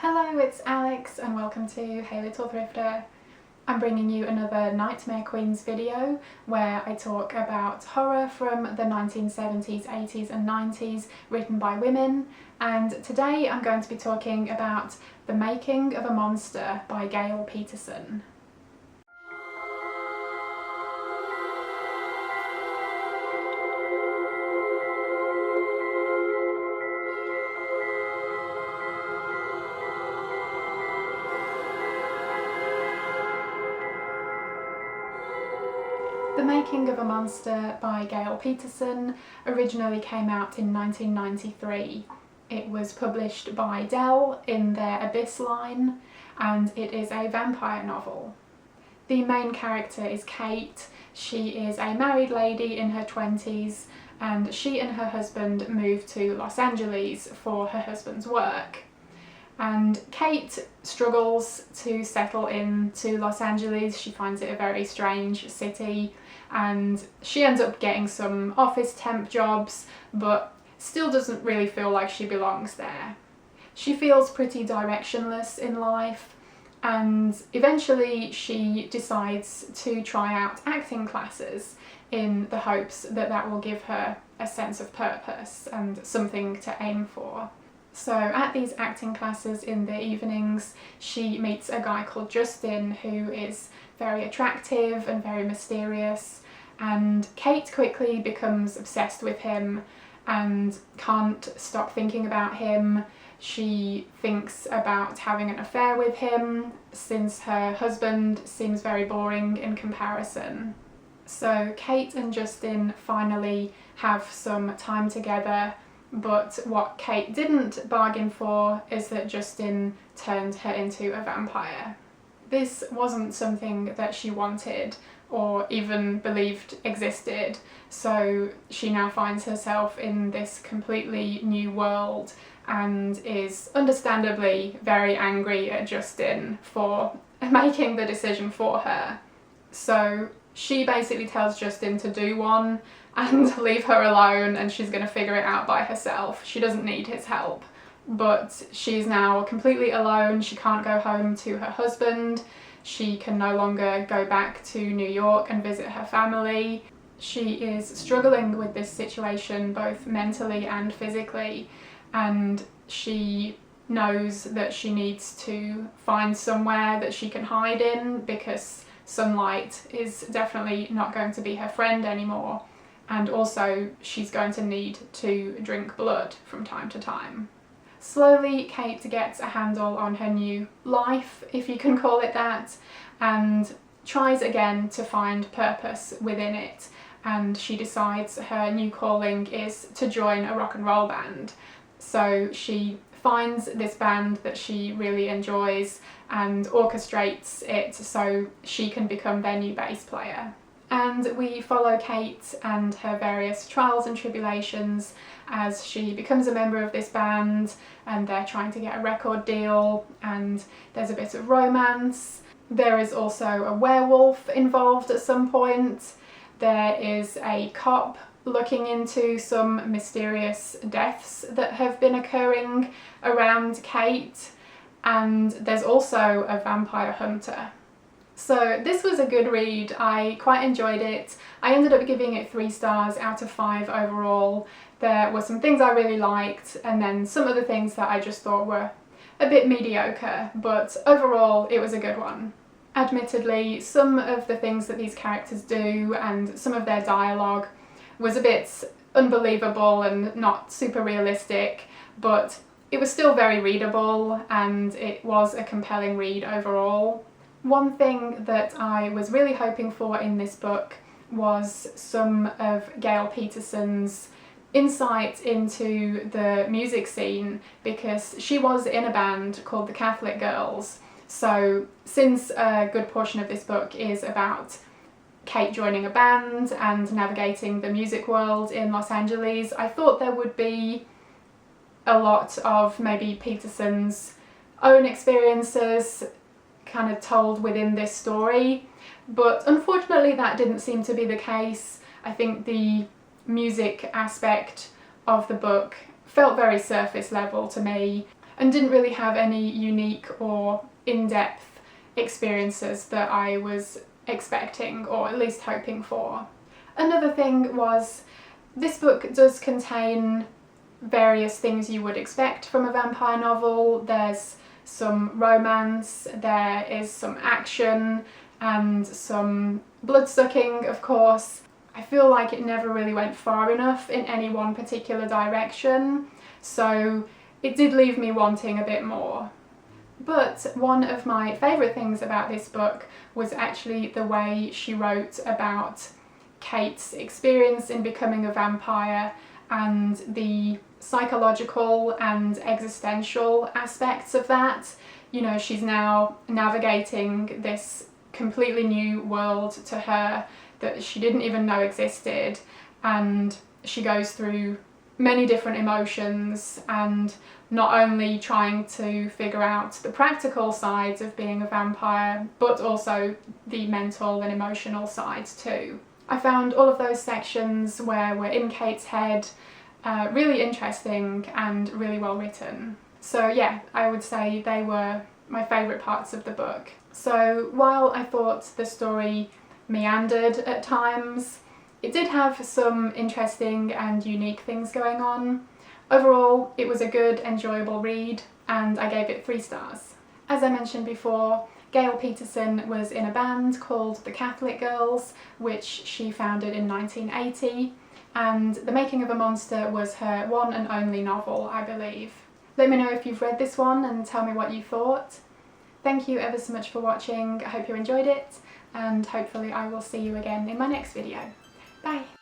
Hello, it's Alex and welcome to Hey Little Thrifter. I'm bringing you another Nightmare Queens video where I talk about horror from the 1970s, 80s and 90s written by women, and today I'm going to be talking about The Making of a Monster by Gail Petersen. The Making of a Monster by Gail Petersen originally came out in 1993. It was published by Dell in their Abyss line, and it is a vampire novel. The main character is Kate. She is a married lady in her 20s, and she and her husband moved to Los Angeles for her husband's work. And Kate struggles to settle into Los Angeles. She finds it a very strange city, and she ends up getting some office temp jobs, but still doesn't really feel like she belongs there. She feels pretty directionless in life, and eventually she decides to try out acting classes in the hopes that that will give her a sense of purpose and something to aim for. So at these acting classes in the evenings, she meets a guy called Justin who is very attractive and very mysterious, and Kate quickly becomes obsessed with him and can't stop thinking about him. She thinks about having an affair with him since her husband seems very boring in comparison. So Kate and Justin finally have some time together, but what Kate didn't bargain for is that Justin turned her into a vampire. This wasn't something that she wanted or even believed existed, so she now finds herself in this completely new world and is understandably very angry at Justin for making the decision for her. So she basically tells Justin to do one and leave her alone, and she's going to figure it out by herself. She doesn't need his help. But she's now completely alone. She can't go home to her husband. She can no longer go back to New York and visit her family. She is struggling with this situation both mentally and physically, and she knows that she needs to find somewhere that she can hide in because sunlight is definitely not going to be her friend anymore. And also she's going to need to drink blood from time to time. Slowly Kate gets a handle on her new life, if you can call it that, and tries again to find purpose within it, and she decides her new calling is to join a rock and roll band. So she finds this band that she really enjoys and orchestrates it so she can become their new bass player. And we follow Kate and her various trials and tribulations as she becomes a member of this band, and they're trying to get a record deal, and there's a bit of romance. There is also a werewolf involved at some point. There is a cop looking into some mysterious deaths that have been occurring around Kate, and there's also a vampire hunter. So this was a good read. I quite enjoyed it. I ended up giving it 3 stars out of 5 overall. There were some things I really liked, and then some other things that I just thought were a bit mediocre, but overall it was a good one. Admittedly, some of the things that these characters do and some of their dialogue was a bit unbelievable and not super realistic, but it was still very readable and it was a compelling read overall. One thing that I was really hoping for in this book was some of Gail Petersen's insight into the music scene, because she was in a band called the Catholic Girls. So since a good portion of this book is about Kate joining a band and navigating the music world in Los Angeles, I thought there would be a lot of maybe Petersen's own experiences kind of told within this story, but unfortunately that didn't seem to be the case. I think the music aspect of the book felt very surface level to me. and didn't really have any unique or in-depth experiences that I was expecting, or at least hoping for. Another thing was, this book does contain various things you would expect from a vampire novel. There's some romance, there is some action, and some blood-sucking, of course. I feel like it never really went far enough in any one particular direction, so it did leave me wanting a bit more. But one of my favourite things about this book was actually the way she wrote about Kate's experience in becoming a vampire and the psychological and existential aspects of that. You know, she's now navigating this completely new world to her that she didn't even know existed, and she goes through many different emotions, and not only trying to figure out the practical sides of being a vampire, but also the mental and emotional sides too. I found all of those sections where we're in Kate's head really interesting and really well written. So yeah, I would say they were my favourite parts of the book. So while I thought the story meandered at times, it did have some interesting and unique things going on. Overall, it was a good, enjoyable read, and I gave it 3 stars. As I mentioned before, Gail Petersen was in a band called the Catholic Girls, which she founded in 1980, and The Making of a Monster was her one and only novel, I believe. Let me know if you've read this one and tell me what you thought. Thank you ever so much for watching. I hope you enjoyed it, and hopefully I will see you again in my next video. Bye!